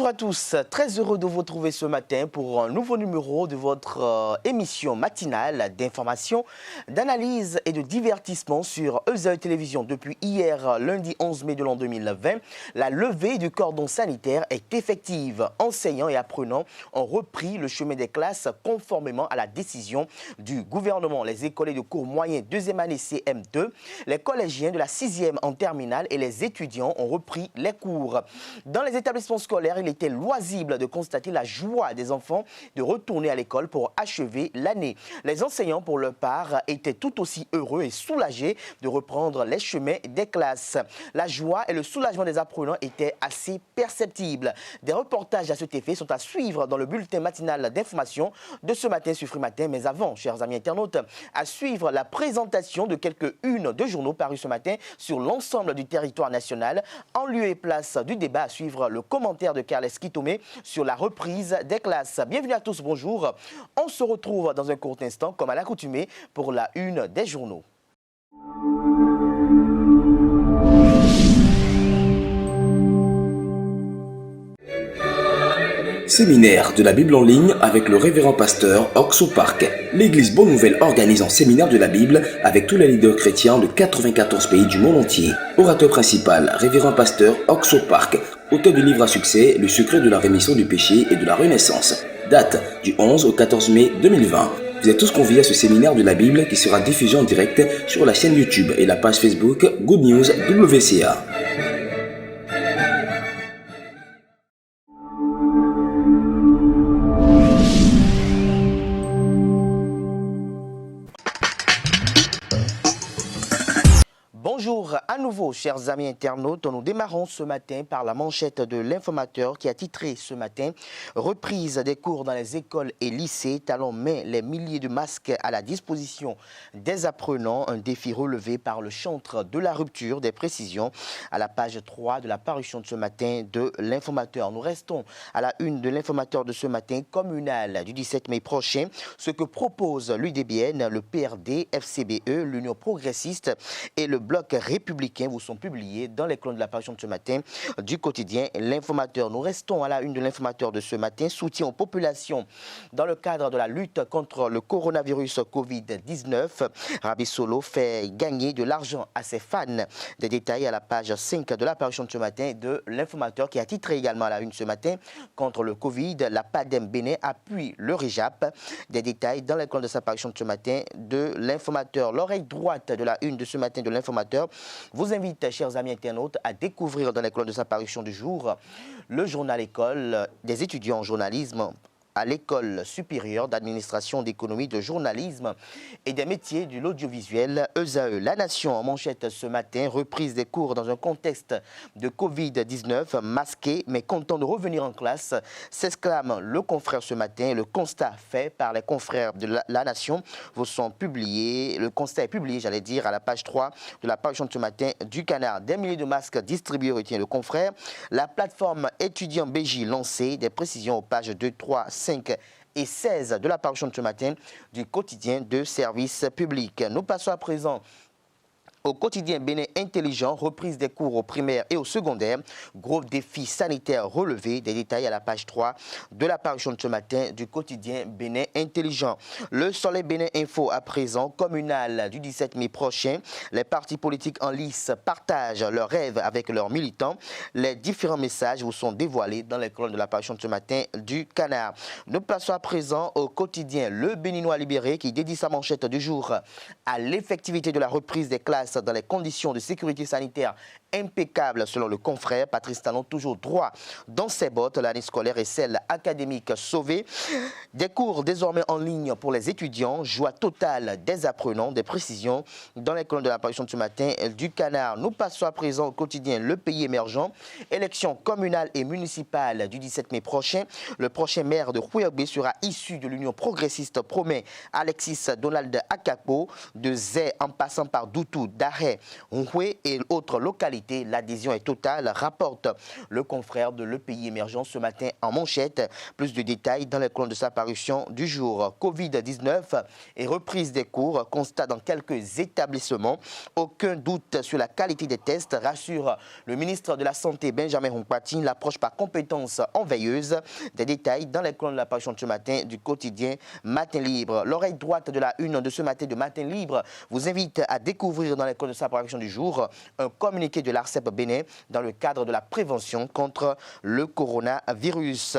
Bonjour à tous, très heureux de vous retrouver ce matin pour un nouveau numéro de votre émission matinale d'information, d'analyse et de divertissement sur EZAE Télévision. Depuis hier, lundi 11 mai de l'an 2020, la levée du cordon sanitaire est effective. Enseignants et apprenants ont repris le chemin des classes conformément à la décision du gouvernement. Les écoliers de cours moyen deuxième année CM2, les collégiens de la 6e en terminale et les étudiants ont repris les cours. Dans les établissements scolaires, il était loisible de constater la joie des enfants de retourner à l'école pour achever l'année. Les enseignants, pour leur part, étaient tout aussi heureux et soulagés de reprendre les chemins des classes. La joie et le soulagement des apprenants étaient assez perceptibles. Des reportages à cet effet sont à suivre dans le bulletin matinal d'information de ce matin sur Free Matin. Mais avant, chers amis internautes, à suivre la présentation de quelques-unes de journaux parus ce matin sur l'ensemble du territoire national. En lieu et place du débat, à suivre le commentaire de Carles Kitomé sur la reprise des classes. Bienvenue à tous, bonjour. On se retrouve dans un court instant, comme à l'accoutumée, pour la une des journaux. Séminaire de la Bible en ligne avec le révérend pasteur Oxo Park. L'église Bonne Nouvelle organise un séminaire de la Bible avec tous les leaders chrétiens de 94 pays du monde entier. Orateur principal, révérend pasteur Oxo Park, auteur du livre à succès Le secret de la rémission du péché et de la renaissance. Date du 11 au 14 mai 2020. Vous êtes tous conviés à ce séminaire de la Bible qui sera diffusé en direct sur la chaîne YouTube et la page Facebook Good News WCA. Bonjour à nouveau, chers amis internautes. Nous démarrons ce matin par la manchette de l'Informateur qui a titré ce matin « Reprise des cours dans les écoles et lycées, talons met les milliers de masques à la disposition des apprenants ». Un défi relevé par le chantre de la rupture des précisions à la page 3 de la parution de ce matin de l'Informateur. Nous restons à la une de l'Informateur de ce matin communal du 17 mai prochain. Ce que propose l'UDBN, le PRD, FCBE, l'Union progressiste et le Bloc républicain vous sont publiés dans les colonnes de la parution de ce matin du quotidien L'Informateur. Nous restons à la une de l'Informateur de ce matin. Soutien aux populations dans le cadre de la lutte contre le coronavirus Covid-19. Rabbi Solo fait gagner de l'argent à ses fans. Des détails à la page 5 de la parution de ce matin de l'Informateur qui a titré également à la une ce matin contre le Covid. La PADEM Bénin appuie le RIJAP. Des détails dans les colonnes de sa parution de ce matin de l'Informateur. L'oreille droite de la une de ce matin de l'Informateur vous invite, chers amis internautes, à découvrir dans les colonnes de sa parution du jour le journal École des étudiants en journalisme à l'École supérieure d'administration, d'économie, de journalisme et des métiers de l'audiovisuel EZAE. La Nation en manchette ce matin, reprise des cours dans un contexte de Covid-19, masqué mais content de revenir en classe, s'exclame le confrère ce matin. Le constat fait par les confrères de la Nation vous sont publiés. Le constat est publié, j'allais dire, à la page 3 de la parution de ce matin du Canard. Des milliers de masques distribués, retient le confrère. La plateforme étudiant BJ lancée, des précisions aux pages 2, 3, 5 et 16 de la parution de ce matin du quotidien de service public. Nous passons à présent au quotidien Bénin Intelligent, reprise des cours au primaire et au secondaire, gros défi sanitaire relevé, des détails à la page 3 de la parution de ce matin du quotidien Bénin Intelligent. Le Soleil Bénin Info à présent, communal du 17 mai prochain, les partis politiques en lice partagent leurs rêves avec leurs militants. Les différents messages vous sont dévoilés dans les colonnes de la parution de ce matin du Canard. Nous passons à présent au quotidien Le Béninois Libéré qui dédie sa manchette du jour à l'effectivité de la reprise des classes dans les conditions de sécurité sanitaire impeccable selon le confrère. Patrice Talon, toujours droit dans ses bottes. L'année scolaire et celle académique sauvée. Des cours désormais en ligne pour les étudiants. Joie totale des apprenants. Des précisions dans les colonnes de l'apparition de ce matin du Canard. Nous passons à présent au quotidien Le Pays émergent. Élections communales et municipales du 17 mai prochain. Le prochain maire de Rouergbé sera issu de l'Union progressiste, promet Alexis Donald Akapo. De Zé en passant par Doutou, d'Arrêt, Houé et autres localités. L'adhésion est totale, rapporte le confrère de Le Pays Émergent ce matin en manchette. Plus de détails dans les colonnes de sa parution du jour. Covid-19 et reprise des cours, constat dans quelques établissements. Aucun doute sur la qualité des tests, rassure le ministre de la Santé Benjamin Hunkpati. L'approche par compétence en veilleuse. Des détails dans les colonnes de la parution de ce matin du quotidien Matin Libre. L'oreille droite de la une de ce matin de Matin Libre vous invite à découvrir dans les colonnes de sa parution du jour un communiqué de l'ARCEP Bénin dans le cadre de la prévention contre le coronavirus.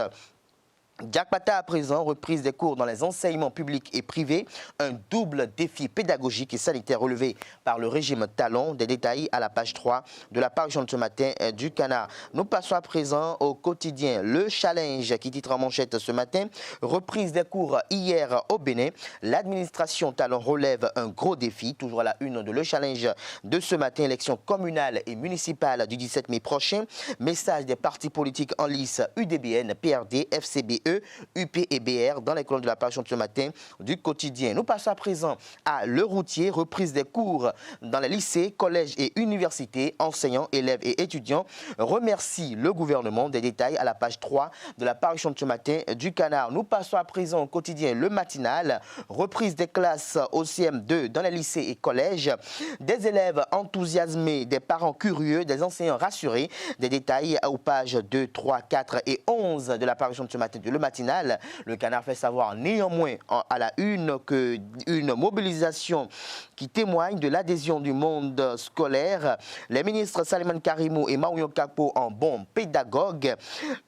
Diakpata à présent, reprise des cours dans les enseignements publics et privés, un double défi pédagogique et sanitaire relevé par le régime Talon. Des détails à la page 3 de la parution de ce matin du Canard. Nous passons à présent au quotidien Le Challenge qui titre en manchette ce matin, reprise des cours hier au Bénin. L'administration Talon relève un gros défi, toujours à la une de Le Challenge de ce matin, élection communale et municipale du 17 mai prochain. Message des partis politiques en lice UDBN, PRD, FCBE, UP et BR dans les colonnes de la parution de ce matin du quotidien. Nous passons à présent à Le Routier, reprise des cours dans les lycées, collèges et universités. Enseignants, élèves et étudiants remercient le gouvernement. Des détails à la page 3 de la parution de ce matin du Canard. Nous passons à présent au quotidien Le Matinal, reprise des classes au CM2 dans les lycées et collèges. Des élèves enthousiasmés, des parents curieux, des enseignants rassurés. Des détails aux pages 2, 3, 4 et 11 de la parution de ce matin de Le Matinal. Le Canard fait savoir néanmoins à la une qu'une mobilisation qui témoigne de l'adhésion du monde scolaire. Les ministres Saliman Karimou et Maouyo Kakpo en bons pédagogues.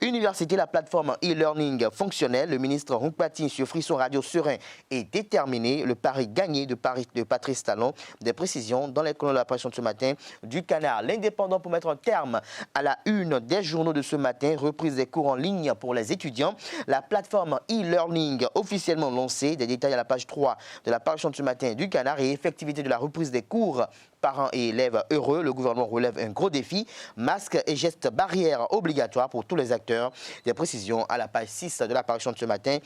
Université, la plateforme e-learning fonctionnelle. Le ministre Hunkpati sur Frisson Radio serein et déterminé. Le pari gagné de Patrice Talon. Des précisions dans les colonnes de la parution de ce matin du Canard. L'Indépendant pour mettre un terme à la une des journaux de ce matin. Reprise des cours en ligne pour les étudiants. La plateforme e-learning officiellement lancée. Des détails à la page 3 de la parution de ce matin du Canard et effectivité de la reprise des cours. Parents et élèves heureux. Le gouvernement relève un gros défi. Masques et gestes barrières obligatoires pour tous les acteurs. Des précisions à la page 6 de la parution de ce matin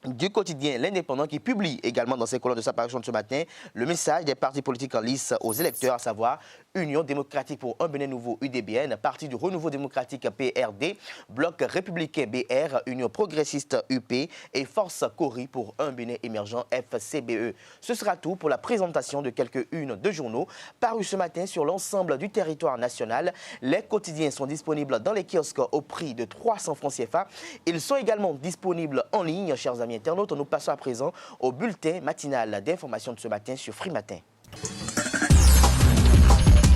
du quotidien L'Indépendant qui publie également dans ses colonnes de sa parution de ce matin le message des partis politiques en lice aux électeurs, à savoir Union démocratique pour un Bénin nouveau UDBN, Parti du renouveau démocratique PRD, Bloc républicain BR, Union progressiste UP et Force Cori pour un Bénin émergent FCBE. Ce sera tout pour la présentation de quelques-unes de journaux parus ce matin sur l'ensemble du territoire national. Les quotidiens sont disponibles dans les kiosques au prix de 300 francs CFA. Ils sont également disponibles en ligne, chers amis internautes. Nous passons à présent au bulletin matinal d'information de ce matin sur Free Matin.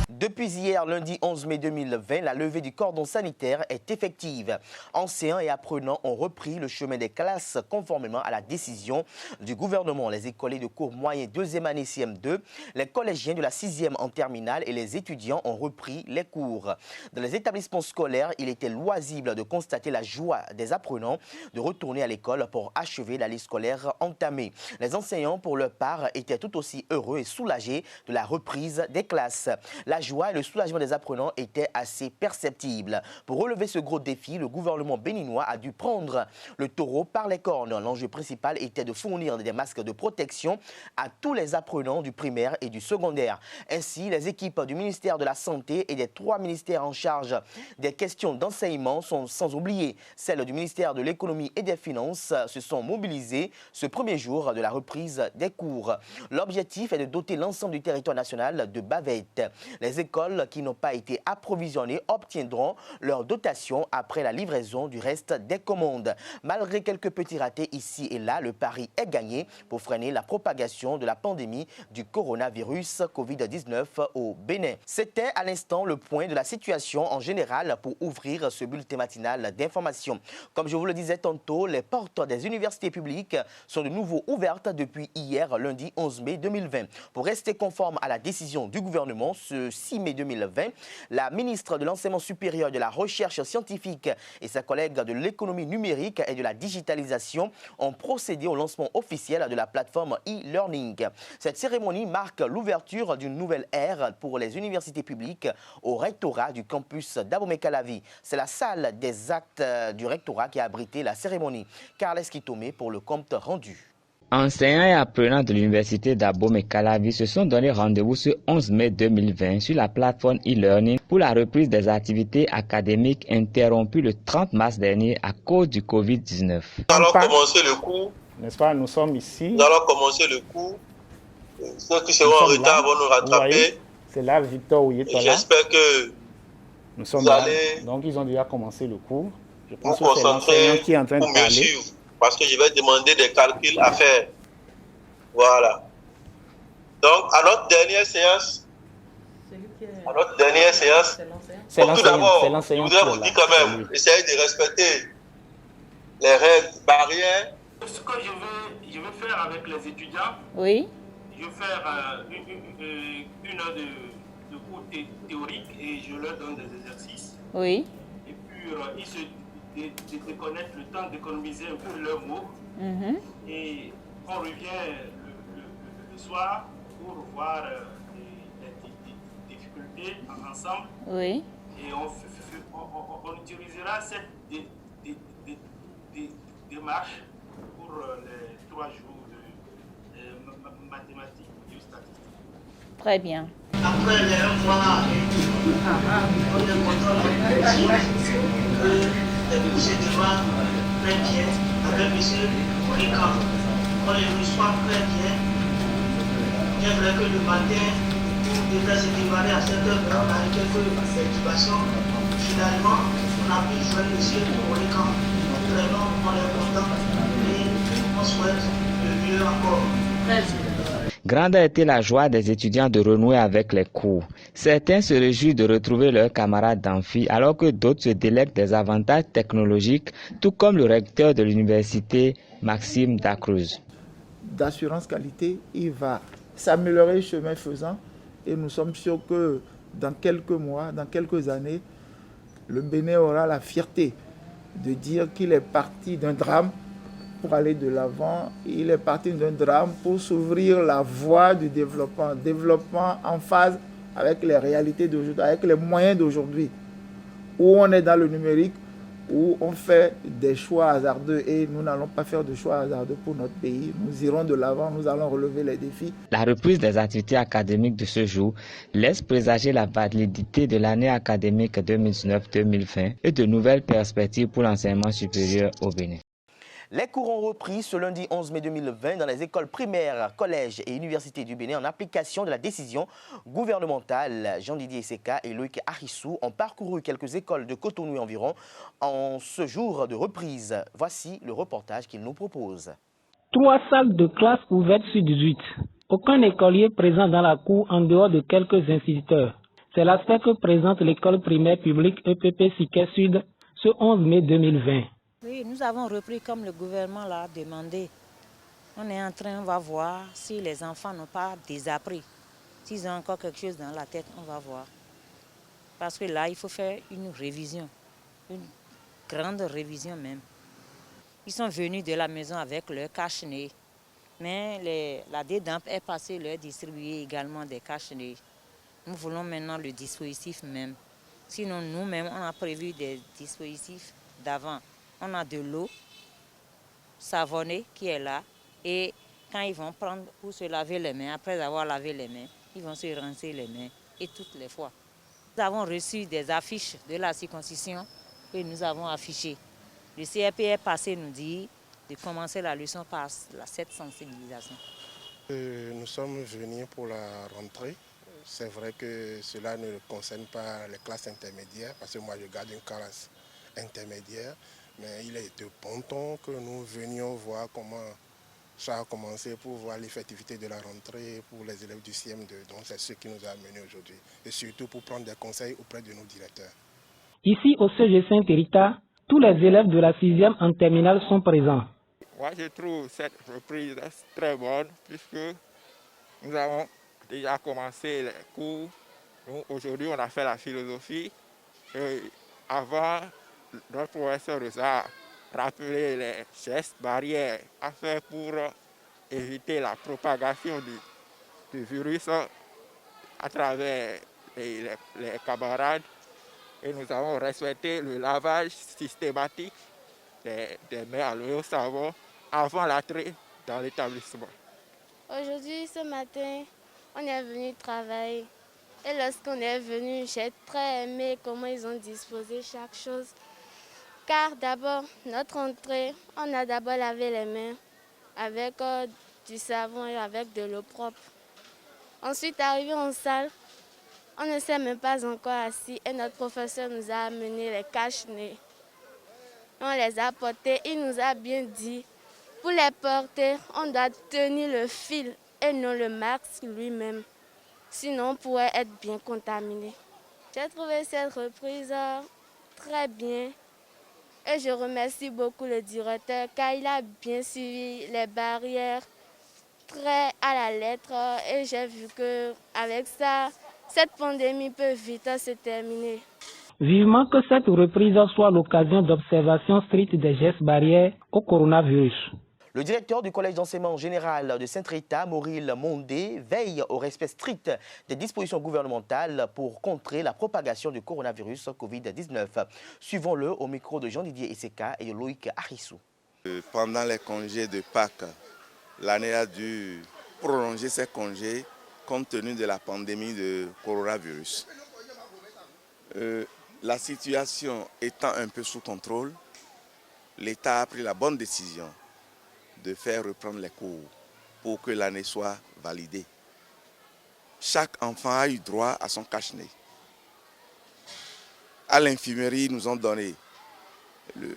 Depuis hier, lundi 11 mai 2020, la levée du cordon sanitaire est effective. Enseignants et apprenants ont repris le chemin des classes conformément à la décision du gouvernement. Les écoliers de cours moyen 2e année CM2, les collégiens de la 6e en terminale et les étudiants ont repris les cours. Dans les établissements scolaires, il était loisible de constater la joie des apprenants de retourner à l'école pour achever l'année scolaire entamée. Les enseignants, pour leur part, étaient tout aussi heureux et soulagés de la reprise des classes. La joie et le soulagement des apprenants étaient assez perceptibles. Pour relever ce gros défi, le gouvernement béninois a dû prendre le taureau par les cornes. L'enjeu principal était de fournir des masques de protection à tous les apprenants du primaire et du secondaire. Ainsi, les équipes du ministère de la Santé et des 3 ministères en charge des questions d'enseignement sont sans oublier celles du ministère de l'Économie et des Finances se sont mobilisées ce premier jour de la reprise des cours. L'objectif est de doter l'ensemble du territoire national de bavettes. Les écoles qui n'ont pas été approvisionnées obtiendront leur dotation après la livraison du reste des commandes. Malgré quelques petits ratés ici et là, le pari est gagné pour freiner la propagation de la pandémie du coronavirus Covid-19 au Bénin. C'était à l'instant le point de la situation en général pour ouvrir ce bulletin matinal d'information. Comme je vous le disais tantôt, les portes des universités publiques sont de nouveau ouvertes depuis hier, lundi 11 mai 2020. Pour rester conforme à la décision du gouvernement, ce 6 mai 2020, la ministre de l'Enseignement supérieur et de la Recherche scientifique et sa collègue de l'économie numérique et de la digitalisation ont procédé au lancement officiel de la plateforme e-learning. Cette cérémonie marque l'ouverture d'une nouvelle ère pour les universités publiques au rectorat du campus d'Abomey-Calavi. C'est la salle des actes du rectorat qui a abrité la cérémonie. Carles Kitome pour le compte rendu. Enseignants et apprenants de l'université d'Abom et Calavi se sont donné rendez-vous ce 11 mai 2020 sur la plateforme e-learning pour la reprise des activités académiques interrompues le 30 mars dernier à cause du Covid-19. Nous allons commencer le cours. N'est-ce pas? Nous sommes ici. Nous allons commencer le cours. Ceux qui seront en retard vont nous rattraper. C'est là Victor Ouyetola. J'espère que nous sommes vous là. allez Donc ils ont déjà commencé le cours. Je pense vous que c'est l'enseignant qui est en train de pour mieux parler. suivre. Parce que je vais demander des calculs à faire. Voilà. Donc, à notre dernière séance, C'est tout d'abord, je l'enseignant. voudrais vous dire quand même, essayez de respecter les règles barrières. Ce que je vais faire avec les étudiants, oui. Je vais faire une heure de cours théorique et je leur donne des exercices. Oui. Et puis, ils se déconnectent le temps d'économiser un peu leurs mots. Et on revient le soir pour voir les difficultés ensemble. Oui. Et on utilisera cette démarche pour les 3 jours de mathématiques et statistiques. Très bien. Après les mois, on est content que les musées démarrent très bien avec M. Morikan. On les reçoit très bien. Bien vrai que le matin, tout devrait se démarrer à 7h, mais on a eu quelques perturbations. Finalement, on a pu joindre M. Morikan. Vraiment, on est content et on souhaite le mieux encore. Grande a été la joie des étudiants de renouer avec les cours. Certains se réjouissent de retrouver leurs camarades d'amphi, alors que d'autres se délectent des avantages technologiques, tout comme le recteur de l'université, Maxime Dacruz. D'assurance qualité, il va s'améliorer chemin faisant et nous sommes sûrs que dans quelques mois, dans quelques années, le Bénin aura la fierté de dire qu'il est parti d'un drame pour aller de l'avant. Il est parti d'un drame pour s'ouvrir la voie du développement. Développement en phase avec les réalités d'aujourd'hui, avec les moyens d'aujourd'hui. Où on est dans le numérique, où on fait des choix hasardeux et nous n'allons pas faire de choix hasardeux pour notre pays. Nous irons de l'avant, nous allons relever les défis. La reprise des activités académiques de ce jour laisse présager la validité de l'année académique 2019-2020 et de nouvelles perspectives pour l'enseignement supérieur au Bénin. Les cours ont repris ce lundi 11 mai 2020 dans les écoles primaires, collèges et universités du Bénin en application de la décision gouvernementale. Jean-Didier Seka et Loïc Arissou ont parcouru quelques écoles de Cotonou et environ en ce jour de reprise. Voici le reportage qu'ils nous proposent. 3 salles de classe ouvertes sur 18. Aucun écolier présent dans la cour en dehors de quelques instituteurs. C'est l'aspect que présente l'école primaire publique EPP Siquet Sud ce 11 mai 2020. Oui, nous avons repris comme le gouvernement l'a demandé. On est en train, on va voir si les enfants n'ont pas désappris. S'ils ont encore quelque chose dans la tête, on va voir. Parce que là, il faut faire une révision, une grande révision même. Ils sont venus de la maison avec leur cache-nez. Mais la DEDAMP est passée leur distribuer également des cache-nez. Nous voulons maintenant le dispositif même. Sinon, nous-mêmes, on a prévu des dispositifs d'avant. On a de l'eau savonnée qui est là. Et quand ils vont prendre pour se laver les mains, après avoir lavé les mains, ils vont se rincer les mains. Et toutes les fois. Nous avons reçu des affiches de la circoncision que nous avons affichées. Le CRP est passé nous dit de commencer la leçon par cette sensibilisation. Nous sommes venus pour la rentrée. C'est vrai que cela ne concerne pas les classes intermédiaires, parce que moi je garde une classe intermédiaire. Mais il est de bon temps que nous venions voir comment ça a commencé pour voir l'effectivité de la rentrée pour les élèves du CM2. Donc c'est ce qui nous a amenés aujourd'hui. Et surtout pour prendre des conseils auprès de nos directeurs. Ici au CG Saint-Hérita, tous les élèves de la 6e en terminale sont présents. Moi je trouve cette reprise très bonne puisque nous avons déjà commencé les cours. Aujourd'hui on a fait la philosophie. Et avant, notre professeur nous a rappelé les gestes barrières à faire pour éviter la propagation du virus à travers les camarades. Et nous avons respecté le lavage systématique des mains à l'eau au savon avant l'entrée dans l'établissement. Aujourd'hui, ce matin, on est venu travailler. Et lorsqu'on est venu, j'ai très aimé comment ils ont disposé chaque chose. Car d'abord, notre entrée, on a d'abord lavé les mains avec du savon et avec de l'eau propre. Ensuite, arrivé en salle, on ne s'est même pas encore assis et notre professeur nous a amené les cache-nez. On les a portés, il nous a bien dit, pour les porter, on doit tenir le fil et non le masque lui-même. Sinon, on pourrait être bien contaminé. J'ai trouvé cette reprise très bien et je remercie beaucoup le directeur car il a bien suivi les barrières très à la lettre et j'ai vu qu'avec ça, cette pandémie peut vite se terminer. Vivement que cette reprise soit l'occasion d'observation stricte des gestes barrières au coronavirus. Le directeur du Collège d'enseignement général de Saint-Rita, Mauril Mondé, veille au respect strict des dispositions gouvernementales pour contrer la propagation du coronavirus Covid-19. Suivons-le au micro de Jean-Didier Esseka et de Loïc Arissou. Pendant les congés de Pâques, l'année a dû prolonger ses congés compte tenu de la pandémie de coronavirus. La situation étant un peu sous contrôle, l'État a pris la bonne décision de faire reprendre les cours pour que l'année soit validée. Chaque enfant a eu droit à son cache-nez. À l'infirmerie, ils nous ont donné le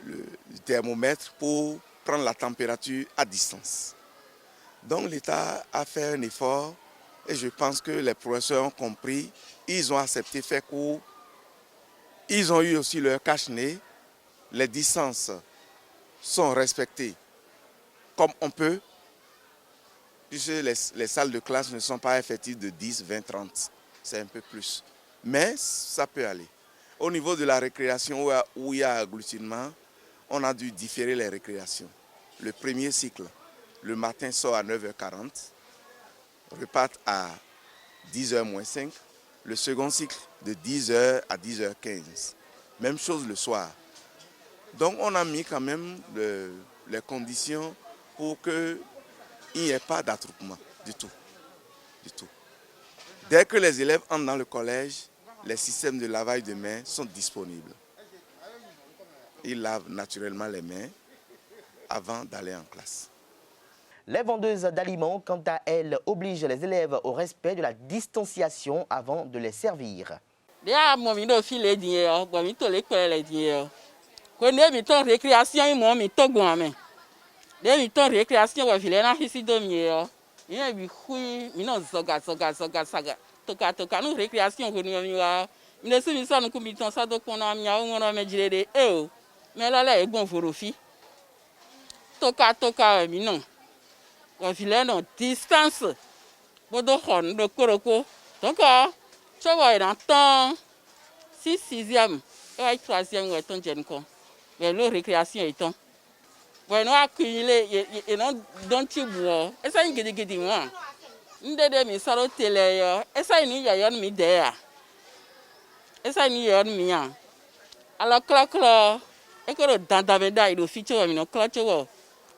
thermomètre pour prendre la température à distance. Donc l'État a fait un effort et je pense que les professeurs ont compris, ils ont accepté de faire cours. Ils ont eu aussi leur cache-nez. Les distances sont respectées comme on peut, puisque les salles de classe ne sont pas effectives de 10, 20, 30. C'est un peu plus. Mais ça peut aller. Au niveau de la récréation où il y a agglutinement, on a dû différer les récréations. Le premier cycle, le matin sort à 9h40, repart à 10h moins 5. Le second cycle de 10h à 10h15. Même chose le soir. Donc on a mis quand même les conditions pour qu'il n'y ait pas d'attroupement du tout. Dès que les élèves entrent dans le collège, les systèmes de lavage de mains sont disponibles. Ils lavent naturellement les mains avant d'aller en classe. Les vendeuses d'aliments, quant à elles, obligent les élèves au respect de la distanciation avant de les servir. Vilaine distance bodo khon de koroko donc tu vois dans temps 6e et 3e ouais ton jeune con mais le récréation est temps ouais non accumuler et non donc tu bois et ça y gidi moi ndede mi saro télé yo et ça ni ya yon mi de et ça ni yon mi ya alors clock et que dans daveda il officio mi no clock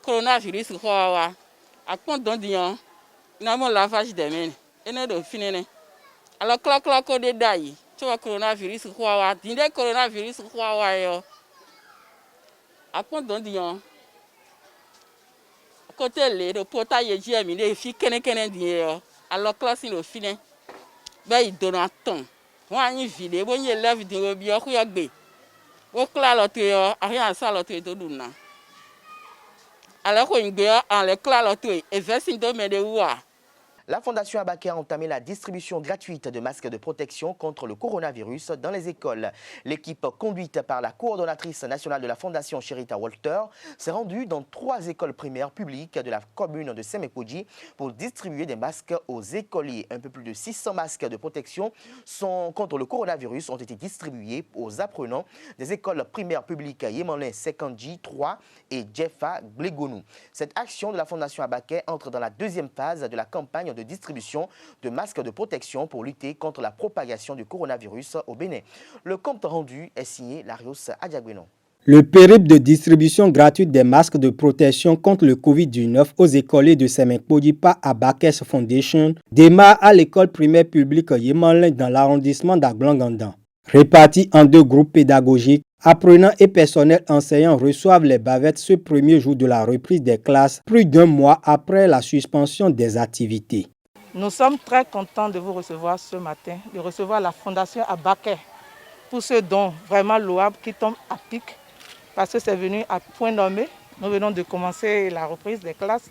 coronavirus quoi à compte d'un dion, nous avons lavage des mains. Et nous avons fini. Alors, clac, au détail, tu vois, coronavirus, quoi, dis-le coronavirus, quoi, à compte d'un dion. Côté le portail, j'ai mis les filles, alors, classe, il est fini. Ben, il donne un temps. Moi, il vide, bon, il lève du rebio, il y a bé. Au clair, l'autre, rien à ça, l'autre, de l'una. Alors qu'on gagne en l'éclat l'autre et verse de ouah. La Fondation Abaké a entamé la distribution gratuite de masques de protection contre le coronavirus dans les écoles. L'équipe conduite par la coordonnatrice nationale de la Fondation Sherita Walter s'est rendue dans 3 écoles primaires publiques de la commune de Semekoji pour distribuer des masques aux écoliers. Un peu plus de 600 masques de protection contre le coronavirus ont été distribués aux apprenants des écoles primaires publiques Yemanlin Sekanji 3 et Djefa Glegonou. Cette action de la Fondation Abaké entre dans la 2e phase de la campagne de distribution de masques de protection pour lutter contre la propagation du coronavirus au Bénin. Le compte rendu est signé Larios Adjagweno. Le périple de distribution gratuite des masques de protection contre le Covid-19 aux écoliers de Semenkpodi par Abakes Foundation démarre à l'école primaire publique Yemanlin dans l'arrondissement d'Aglangandan. Répartis en 2 groupes pédagogiques, apprenants et personnels enseignants reçoivent les bavettes ce premier jour de la reprise des classes, plus d'1 mois après la suspension des activités. Nous sommes très contents de vous recevoir ce matin, de recevoir la Fondation Abakes pour ce don vraiment louable qui tombe à pic, parce que c'est venu à point nommé. Nous venons de commencer la reprise des classes,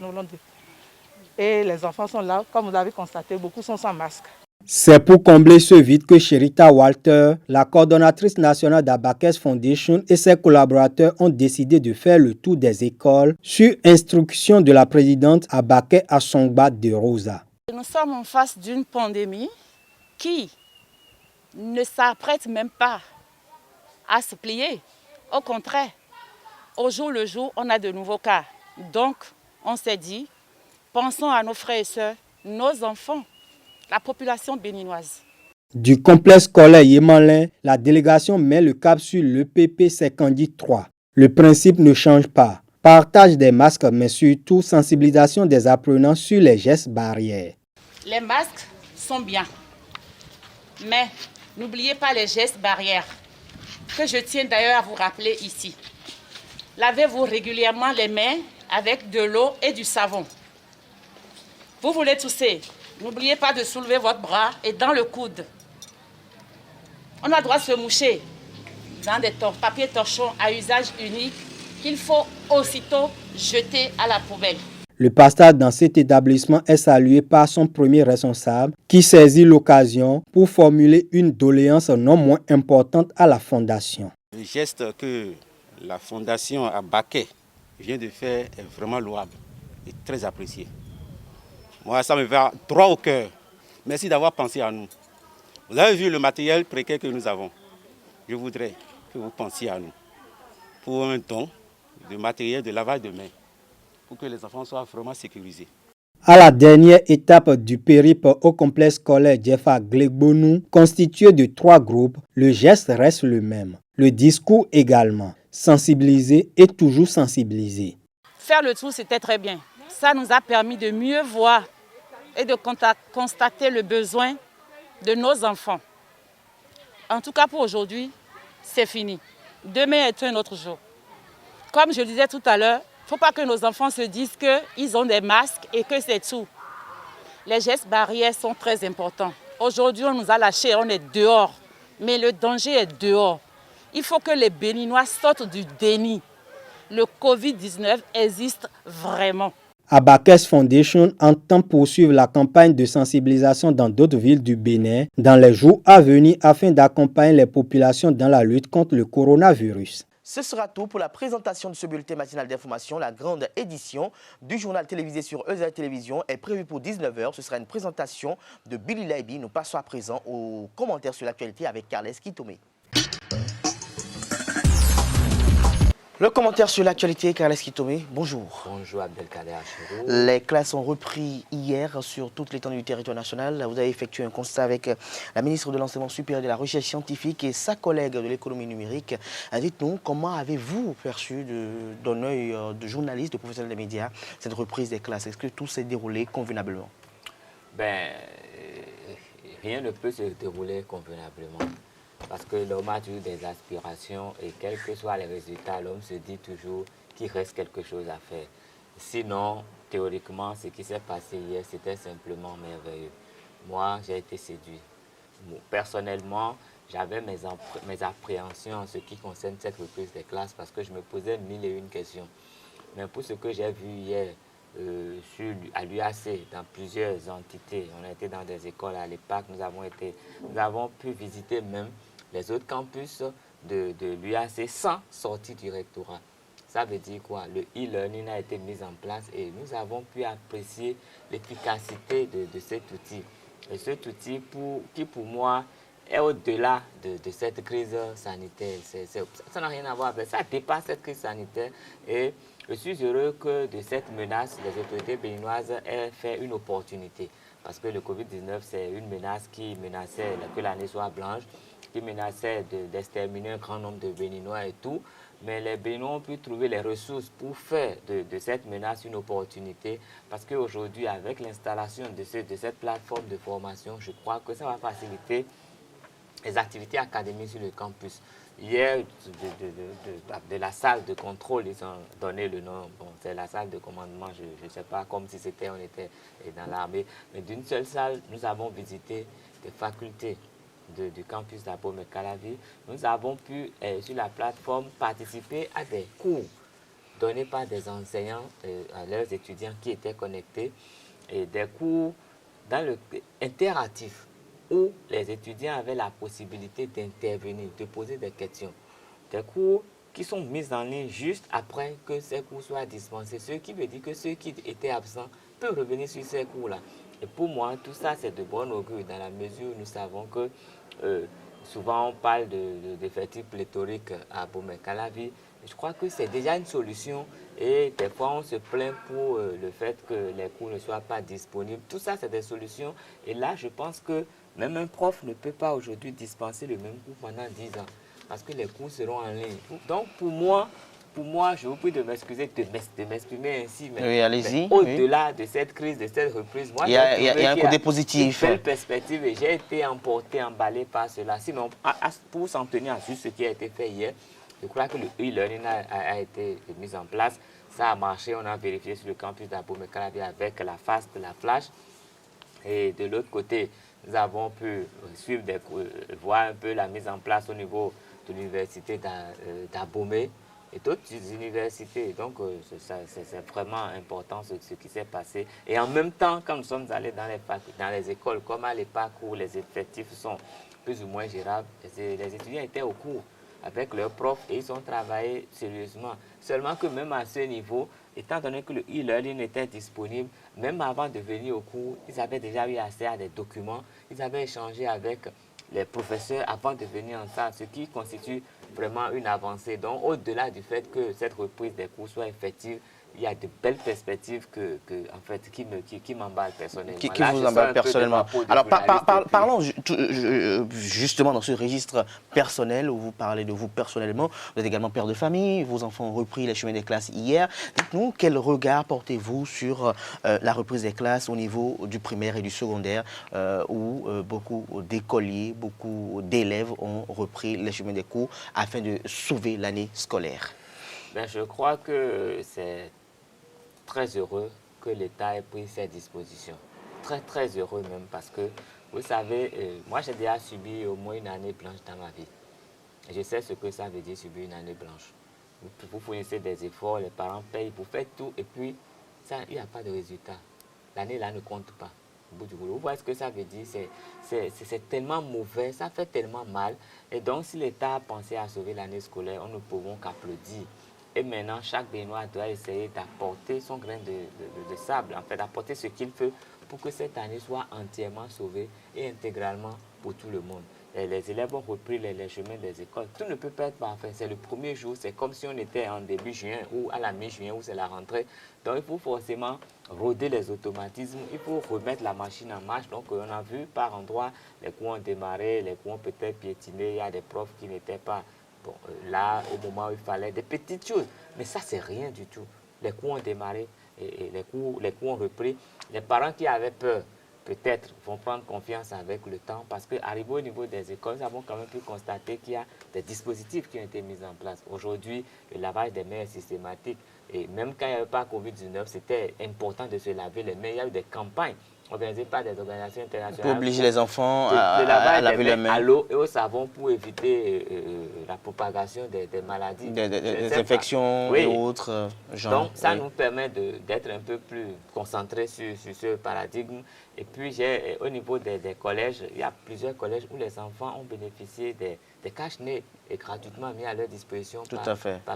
et les enfants sont là. Comme vous avez constaté, beaucoup sont sans masque. C'est pour combler ce vide que Sherita Walter, la coordonnatrice nationale d'Abakes Foundation et ses collaborateurs ont décidé de faire le tour des écoles sur instruction de la présidente Abakes Assongba de Rosa. Nous sommes en face d'une pandémie qui ne s'apprête même pas à se plier. Au contraire, au jour le jour, on a de nouveaux cas. Donc, on s'est dit, pensons à nos frères et sœurs, nos enfants, la population béninoise. Du complexe scolaire Yemanlin, la délégation met le cap sur l'EPP Sekandi 3. Le principe ne change pas. Partage des masques, mais surtout sensibilisation des apprenants sur les gestes barrières. Les masques sont bien, mais n'oubliez pas les gestes barrières, que je tiens d'ailleurs à vous rappeler ici. Lavez-vous régulièrement les mains avec de l'eau et du savon. Vous voulez tousser, n'oubliez pas de soulever votre bras et dans le coude. On a le droit de se moucher dans des papiers torchons à usage unique qu'il faut aussitôt jeter à la poubelle. Le pasteur dans cet établissement est salué par son premier responsable qui saisit l'occasion pour formuler une doléance non moins importante à la fondation. Le geste que la fondation Abakes vient de faire est vraiment louable et très apprécié. Moi, ça me va droit au cœur. Merci d'avoir pensé à nous. Vous avez vu le matériel précaire que nous avons. Je voudrais que vous pensiez à nous pour un don de matériel de lavage de mains, pour que les enfants soient vraiment sécurisés. À la dernière étape du périple au complexe scolaire Jefa Glegbonou, constitué de 3 groupes, le geste reste le même. Le discours également, sensibiliser et toujours sensibiliser. Faire le tour, c'était très bien. Ça nous a permis de mieux voir et de constater le besoin de nos enfants. En tout cas pour aujourd'hui, c'est fini. Demain est un autre jour. Comme je le disais tout à l'heure, il ne faut pas que nos enfants se disent qu'ils ont des masques et que c'est tout. Les gestes barrières sont très importants. Aujourd'hui, on nous a lâchés, on est dehors. Mais le danger est dehors. Il faut que les Béninois sortent du déni. Le Covid-19 existe vraiment. Abakes Foundation entend poursuivre la campagne de sensibilisation dans d'autres villes du Bénin dans les jours à venir afin d'accompagner les populations dans la lutte contre le coronavirus. Ce sera tout pour la présentation de ce bulletin matinal d'information. La grande édition du journal télévisé sur EZ Télévision est prévue pour 19 h. Ce sera une présentation de Billy Laibi. Nous passons à présent aux commentaires sur l'actualité avec Carles Kitomé. Le commentaire sur l'actualité, Carles Kitomé, bonjour. Bonjour Abdelkader Achirou. Les classes ont repris hier sur toute l'étendue du territoire national. Vous avez effectué un constat avec la ministre de l'Enseignement supérieur et de la Recherche scientifique et sa collègue de l'économie numérique. Dites-nous, comment avez-vous perçu d'un œil de journaliste, de professionnel des médias, cette reprise des classes? Est-ce que tout s'est déroulé convenablement? Rien ne peut se dérouler convenablement. Parce que l'homme a toujours des aspirations et quels que soient les résultats, l'homme se dit toujours qu'il reste quelque chose à faire. Sinon, théoriquement, ce qui s'est passé hier, c'était simplement merveilleux. Moi, j'ai été séduit. Personnellement, j'avais mes appréhensions en ce qui concerne cette reprise des classes parce que je me posais 1001 questions. Mais pour ce que j'ai vu hier à l'UAC, dans plusieurs entités, on a été dans des écoles à l'EPAC, nous avons pu visiter même les autres campus de l'UAC sans sortie du rectorat. Ça veut dire quoi? Le e-learning a été mis en place et nous avons pu apprécier l'efficacité de cet outil. Et cet outil qui pour moi est au-delà de cette crise sanitaire. Ça n'a rien à voir avec ça, dépasse cette crise sanitaire. Et je suis heureux que de cette menace, les autorités béninoises aient fait une opportunité. Parce que le Covid-19, c'est une menace qui menaçait que l'année soit blanche. qui menaçait d'exterminer un grand nombre de Béninois et tout. Mais les Béninois ont pu trouver les ressources pour faire de cette menace une opportunité. Parce qu'aujourd'hui, avec l'installation de cette plateforme de formation, je crois que ça va faciliter les activités académiques sur le campus. Hier, de la salle de contrôle, ils ont donné le nom. Bon, c'est la salle de commandement, je ne sais pas, comme si on était dans l'armée. Mais d'une seule salle, nous avons visité des facultés du campus d'Abomey-Calavi. Nous avons pu, sur la plateforme, participer à des cours donnés par des enseignants à leurs étudiants qui étaient connectés. Et des cours interactifs, où les étudiants avaient la possibilité d'intervenir, de poser des questions. Des cours qui sont mis en ligne juste après que ces cours soient dispensés. Ce qui veut dire que ceux qui étaient absents peuvent revenir sur ces cours-là. Et pour moi, tout ça, c'est de bon augure dans la mesure où nous savons que souvent on parle d'effectifs pléthoriques à Abomey-Calavi. Je crois que c'est déjà une solution et des fois on se plaint pour le fait que les cours ne soient pas disponibles. Tout ça, c'est des solutions. Et là, je pense que même un prof ne peut pas aujourd'hui dispenser le même cours pendant 10 ans parce que les cours seront en ligne. Donc pour moi, je vous prie de m'excuser de m'exprimer ainsi, mais, oui, allez-y, au-delà de cette crise, de cette reprise, moi, il y a un côté positif. Une belle perspective et j'ai été emballé par cela. Sinon, pour s'en tenir à juste ce qui a été fait hier, je crois que le e-learning a été mis en place. Ça a marché, on a vérifié sur le campus d'Abomey-Calavi avec la FAST, la Flash. Et de l'autre côté, nous avons pu suivre voir un peu la mise en place au niveau de l'université d'Abomey et d'autres universités. Donc, c'est vraiment important ce qui s'est passé. Et en même temps, quand nous sommes allés dans les écoles, comme à l'époque où les effectifs sont plus ou moins gérables, les étudiants étaient au cours avec leurs profs et ils ont travaillé sérieusement. Seulement que même à ce niveau, étant donné que le e-learning était disponible, même avant de venir au cours, ils avaient déjà eu accès à des documents, ils avaient échangé avec les professeurs avant de venir en salle, ce qui constitue vraiment une avancée. Donc, au-delà du fait que cette reprise des cours soit effective, il y a de belles perspectives en fait, qui m'emballent personnellement. Qui vous emballent personnellement. Alors, parlons justement dans ce registre personnel où vous parlez de vous personnellement. Vous êtes également père de famille, vos enfants ont repris les chemins des classes hier. Dites-nous, quel regard portez-vous sur la reprise des classes au niveau du primaire et du secondaire où beaucoup d'écoliers, beaucoup d'élèves ont repris les chemins des cours afin de sauver l'année scolaire? Ben, je crois que c'est très heureux que l'État ait pris ces dispositions. Très, très heureux même parce que, vous savez, moi j'ai déjà subi au moins une année blanche dans ma vie. Et je sais ce que ça veut dire subir une année blanche. Vous fournissez des efforts, les parents payent, vous faites tout et puis il n'y a pas de résultat. L'année là ne compte pas. Au bout du boulot. Vous voyez ce que ça veut dire? C'est tellement mauvais, ça fait tellement mal. Et donc si l'État a pensé à sauver l'année scolaire, on ne pouvons qu'applaudir. Et maintenant, chaque Béninois doit essayer d'apporter son grain de sable, en fait, d'apporter ce qu'il peut pour que cette année soit entièrement sauvée et intégralement pour tout le monde. Et les élèves ont repris les chemins des écoles. Tout ne peut pas être parfait. C'est le premier jour, c'est comme si on était en début juin ou à la mi-juin où c'est la rentrée. Donc, il faut forcément roder les automatismes, il faut remettre la machine en marche. Donc, on a vu par endroits, les cours ont démarré, les cours ont peut-être piétiné, il y a des profs qui n'étaient pas là, au moment où il fallait, des petites choses. Mais ça, c'est rien du tout. Les cours ont démarré et les cours ont repris. Les parents qui avaient peur, peut-être, vont prendre confiance avec le temps parce qu'arrivé au niveau des écoles, nous avons quand même pu constater qu'il y a des dispositifs qui ont été mis en place. Aujourd'hui, le lavage des mains est systématique. Et même quand il n'y avait pas Covid-19, c'était important de se laver les mains. Il y a eu des campagnes organisées par des organisations internationales. Pour obliger les enfants à laver les mains à l'eau et au savon pour éviter la propagation des maladies. Des infections oui. et autres genre. Donc, ça nous permet d'être un peu plus concentrés sur ce paradigme. Et puis, au niveau des collèges, il y a plusieurs collèges où les enfants ont bénéficié des cache-nez et gratuitement mis à leur disposition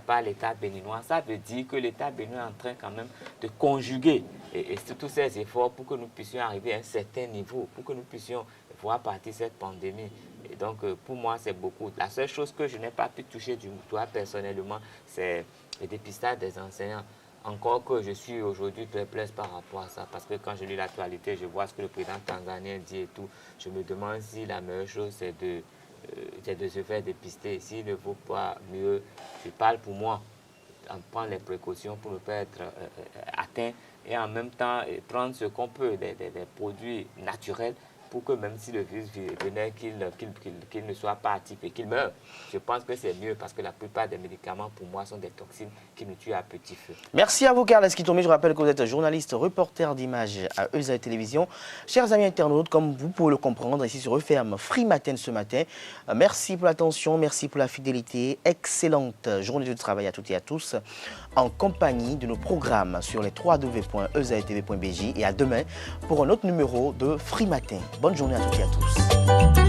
par l'État béninois. Ça veut dire que l'État béninois est en train quand même de conjuguer et tous ces efforts pour que nous puissions arriver à un certain niveau, pour que nous puissions voir partir cette pandémie. Et donc, pour moi, c'est beaucoup. La seule chose que je n'ai pas pu toucher du doigt personnellement, c'est le dépistage des enseignants. Encore que je suis aujourd'hui perplexe par rapport à ça, parce que quand je lis l'actualité, je vois ce que le président tanzanien dit et tout. Je me demande si la meilleure chose, c'est c'est de se faire dépister. S'il ne vaut pas mieux, je parle pour moi, en prendre les précautions pour ne pas être atteint et en même temps prendre ce qu'on peut, des produits naturels pour que même si le virus venait, qu'il ne soit pas actif et qu'il meure. Je pense que c'est mieux parce que la plupart des médicaments pour moi sont des toxines qui nous tuent à petit feu. Merci à vous Carles Kitomé. Je rappelle que vous êtes journaliste, reporter d'images à ESA Télévision. Chers amis internautes, comme vous pouvez le comprendre, ici sur Referme Free Matin ce matin. Merci pour l'attention, merci pour la fidélité. Excellente journée de travail à toutes et à tous en compagnie de nos programmes sur les www.esaetv.bj et à demain pour un autre numéro de Free Matin. Bonne journée à toutes et à tous.